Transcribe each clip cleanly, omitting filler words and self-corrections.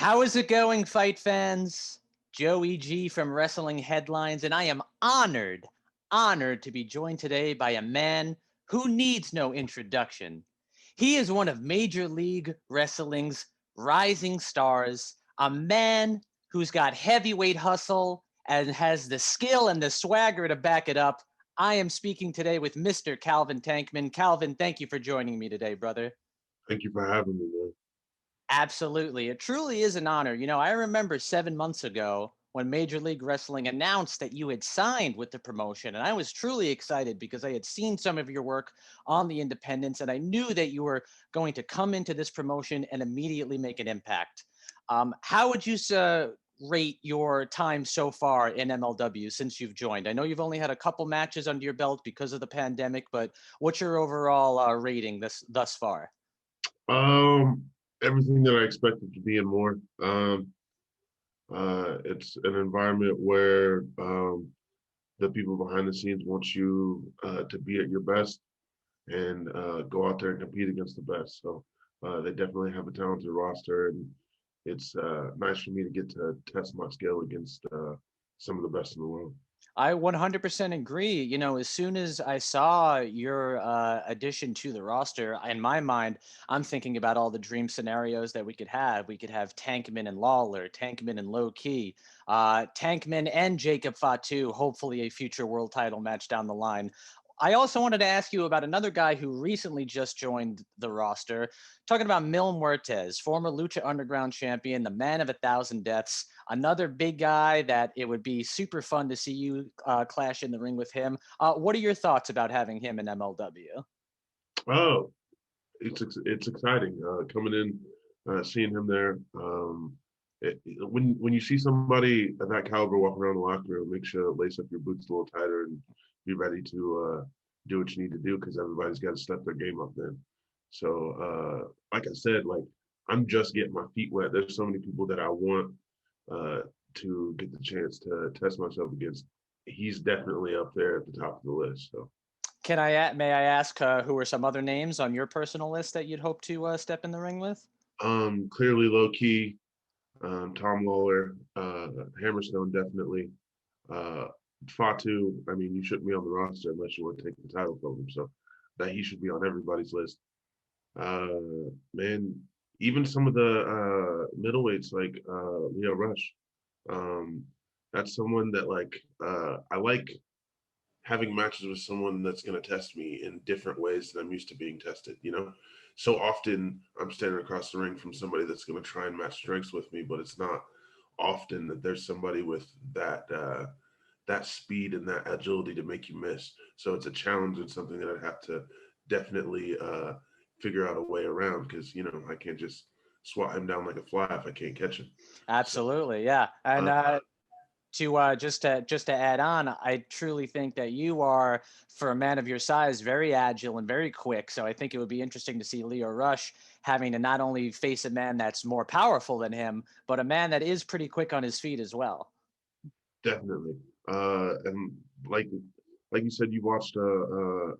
How is it going, fight fans? Joey G from Wrestling Headlines, and I am honored to be joined today by a man who needs no introduction. He is one of Major League Wrestling's rising stars, a man who's got heavyweight hustle and has the skill and the swagger to back it up. I am speaking today with Mr. Calvin Tankman. Calvin, thank you for joining me today, brother. Thank you for having me, man. Absolutely. It truly is an honor. I remember 7 months ago when Major League Wrestling announced that you had signed with the promotion, and I was truly excited because I had seen some of your work on the independents, and I knew that you were going to come into this promotion and immediately make an impact. How would you rate your time so far in MLW since you've joined? I know you've only had a couple matches under your belt because of the pandemic, but what's your overall rating thus far? Um, Everything that I expected to be and more. It's an environment where the people behind the scenes want you to be at your best and go out there and compete against the best. So they definitely have a talented roster, and it's nice for me to get to test my skill against some of the best in the world. I 100% agree. As soon as I saw your addition to the roster, in my mind, I'm thinking about all the dream scenarios that we could have. We could have Tankman and Lawler, Tankman and Low Key, Tankman and Jacob Fatu, hopefully a future world title match down the line. I also wanted to ask you about another guy who recently just joined the roster, talking about Mil Muertes, former Lucha Underground champion, the man of 1,000 deaths, another big guy that it would be super fun to see you clash in the ring with him. What are your thoughts about having him in MLW? Oh, it's exciting coming in, seeing him there. When you see somebody of that caliber walking around the locker room, make sure to lace up your boots a little tighter and be ready to do what you need to do because everybody's got to step their game up then. So, like I said, like I'm just getting my feet wet. There's so many people that I want uh, to get the chance to test myself against. He's definitely up there at the top of the list. So. May I ask who are some other names on your personal list that you'd hope to step in the ring with? Clearly low key, Tom Lawler, Hammerstone definitely. Uh, Fatu, I mean, you shouldn't be on the roster unless you want to take the title from him. So that he should be on everybody's list. Man, even some of the middleweights like Leo Rush. Um, that's someone that I like having matches with someone that's going to test me in different ways than I'm used to being tested. So often I'm standing across the ring from somebody that's going to try and match strengths with me, but it's not often that there's somebody with that speed and that agility to make you miss. So it's a challenge and something that I'd have to definitely figure out a way around because I can't just swat him down like a fly if I can't catch him. So Absolutely, yeah. And uh, just to add on, I truly think that you are, for a man of your size, very agile and very quick. So I think it would be interesting to see Leo Rush having to not only face a man that's more powerful than him, but a man that is pretty quick on his feet as well. definitely. And like you said, you watched a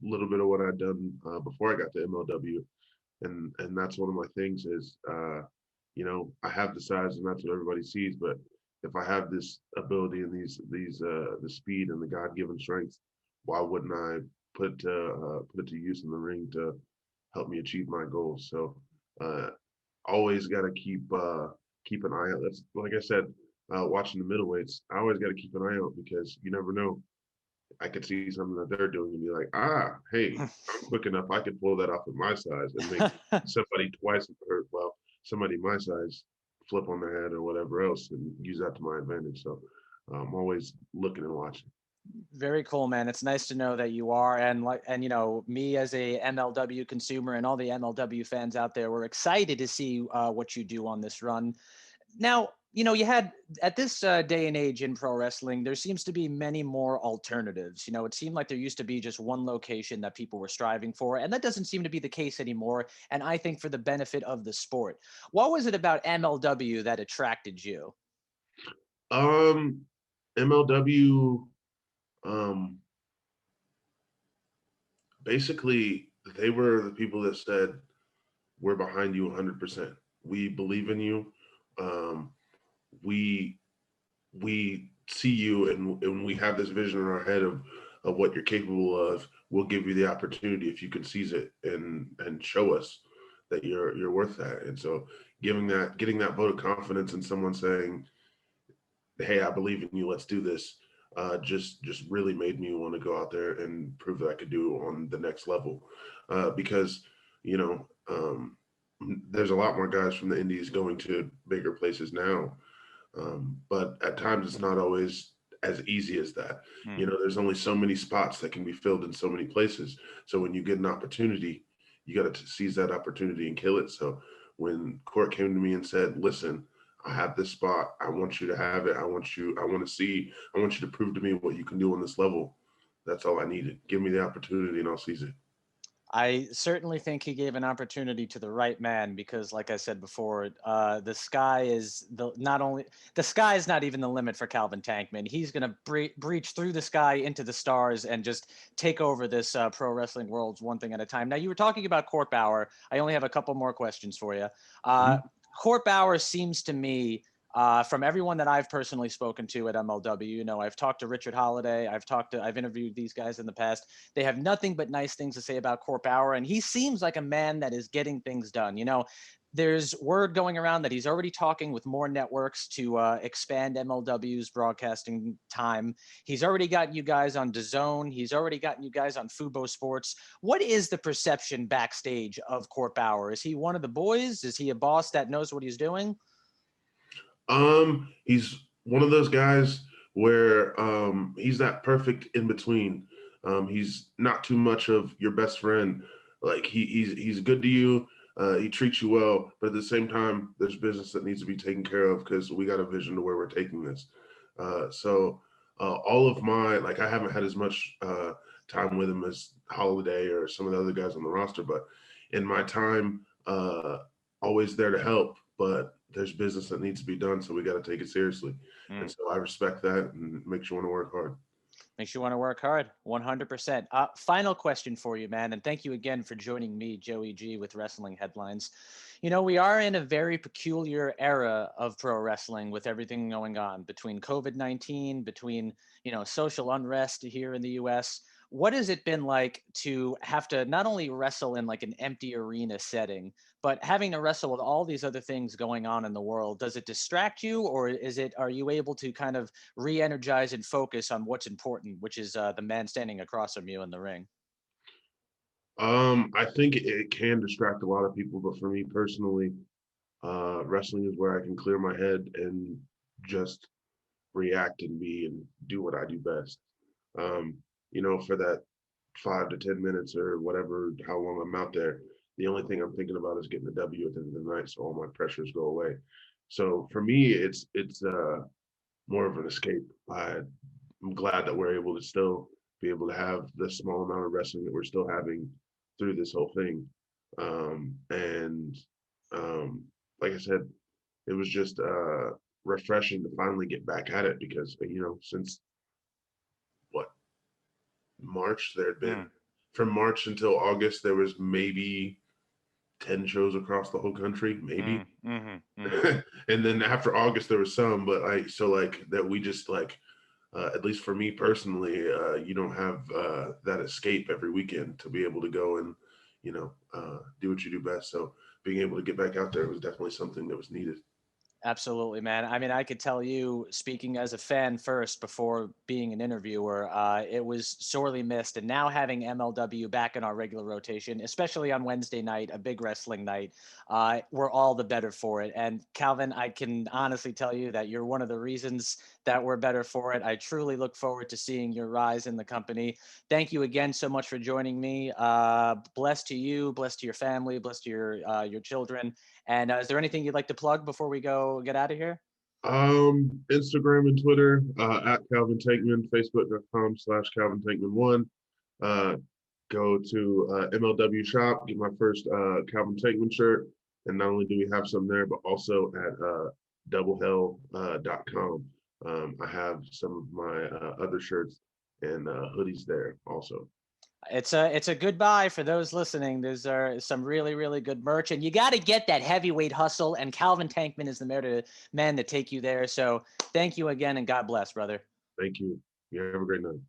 little bit of what I'd done before I got to MLW, and that's one of my things is I have the size and that's what everybody sees, but if I have this ability and these the speed and the God given strength, why wouldn't I put it to use in the ring to help me achieve my goals? So uh, always got to keep an eye out. That's like I said, watching the middleweights. I always got to keep an eye out because you never know. I could see something that they're doing and be like, hey, I'm quick enough. I could pull that off at my size and make somebody twice or well, somebody my size flip on their head or whatever else and use that to my advantage. So I'm always looking and watching. Very cool, man. It's nice to know that you are, and me as a MLW consumer and all the MLW fans out there, we're excited to see what you do on this run. Now, you had at this day and age in pro wrestling, there seems to be many more alternatives. It seemed like there used to be just one location that people were striving for, and that doesn't seem to be the case anymore. And I think for the benefit of the sport, what was it about MLW that attracted you? Um, MLW, um, basically, they were the people that said, we're behind you 100%. We believe in you. um, we we see you and we have this vision in our head of what you're capable of. We'll give you the opportunity if you can seize it and show us that you're worth that. And so getting that vote of confidence in someone saying, hey, I believe in you, let's do this, just really made me want to go out there and prove that I could do on the next level. Because, you know, there's a lot more guys from the indies going to bigger places now. But at times it's not always as easy as that. Hmm. You know, there's only so many spots that can be filled in so many places. So when you get an opportunity, you got to seize that opportunity and kill it. So when Court came to me and said, listen, I have this spot. I want you to have it. I want to see, I want you to prove to me what you can do on this level. That's all I needed. Give me the opportunity and I'll seize it. I certainly think he gave an opportunity to the right man because, like I said before, the sky is the sky is not even the limit for Calvin Tankman. He's going to breach through the sky into the stars and just take over this pro wrestling world one thing at a time. Now, you were talking about Court Bauer. I only have a couple more questions for you. Uh, Mhm. Court Bauer seems to me from everyone that I've personally spoken to at MLW, you know, I've talked to Richard Holiday, I've interviewed these guys in the past. They have nothing but nice things to say about Court Bauer, and he seems like a man that is getting things done. You know, there's word going around that he's already talking with more networks to expand MLW's broadcasting time. He's already got you guys on DAZN. He's already gotten you guys on Fubo Sports. What is the perception backstage of Court Bauer? Is he one of the boys? Is he a boss that knows what he's doing? He's one of those guys where he's that perfect in between. He's not too much of your best friend. Like he's good to you. He treats you well, but at the same time, there's business that needs to be taken care of because we got a vision to where we're taking this. All of my like I haven't had as much time with him as Holiday or some of the other guys on the roster, but in my time, always there to help. But there's business that needs to be done, so we got to take it seriously. And Mm. so I respect that and makes you want to work hard. Makes you want to work hard, 100%. Final question for you, man, and thank you again for joining me, Joey G, with Wrestling Headlines. You know, we are in a very peculiar era of pro wrestling with everything going on between COVID-19, between, you know, social unrest here in the US. What has it been like to have to not only wrestle in like an empty arena setting, but having to wrestle with all these other things going on in the world? Does it distract you, or are you able to kind of re-energize and focus on what's important, which is the man standing across from you in the ring? I think it can distract a lot of people, but for me personally, wrestling is where I can clear my head and just react and be and do what I do best. Um, you know, for that 5 to 10 minutes or whatever, how long I'm out there, the only thing I'm thinking about is getting the W at the end of the night, so all my pressures go away. So for me, it's more of an escape. I'm glad that we're able to still be able to have the small amount of wrestling that we're still having through this whole thing. And like I said, it was just refreshing to finally get back at it because you know since what March there had been Mm, from March until August there was maybe 10 shows across the whole country, maybe. mm, mm-hmm, mm-hmm. And then after August there was some, but like that we just like at least for me personally, you don't have that escape every weekend to be able to go and, you know, do what you do best. So being able to get back out there was definitely something that was needed. Absolutely, man. I mean, I could tell you, speaking as a fan first before being an interviewer, it was sorely missed. And now having MLW back in our regular rotation, especially on Wednesday night, a big wrestling night, we're all the better for it. And Calvin, I can honestly tell you that you're one of the reasons that we're better for it. I truly look forward to seeing your rise in the company. Thank you again so much for joining me. Blessed to you, blessed to your family, blessed to your children. And is there anything you'd like to plug before we go get out of here? Instagram and Twitter at Calvin Tankman, Facebook.com/Calvin Tankman1. Uh, go to MLW shop, get my first Calvin Tankman shirt. And not only do we have some there, but also at doublehell.com. I have some of my other shirts and hoodies there also. It's a good buy for those listening. There's some really really good merch, and you got to get that heavyweight hustle. And Calvin Tankman is the man to take you there. So thank you again, and God bless, brother. Thank you. You have a great night.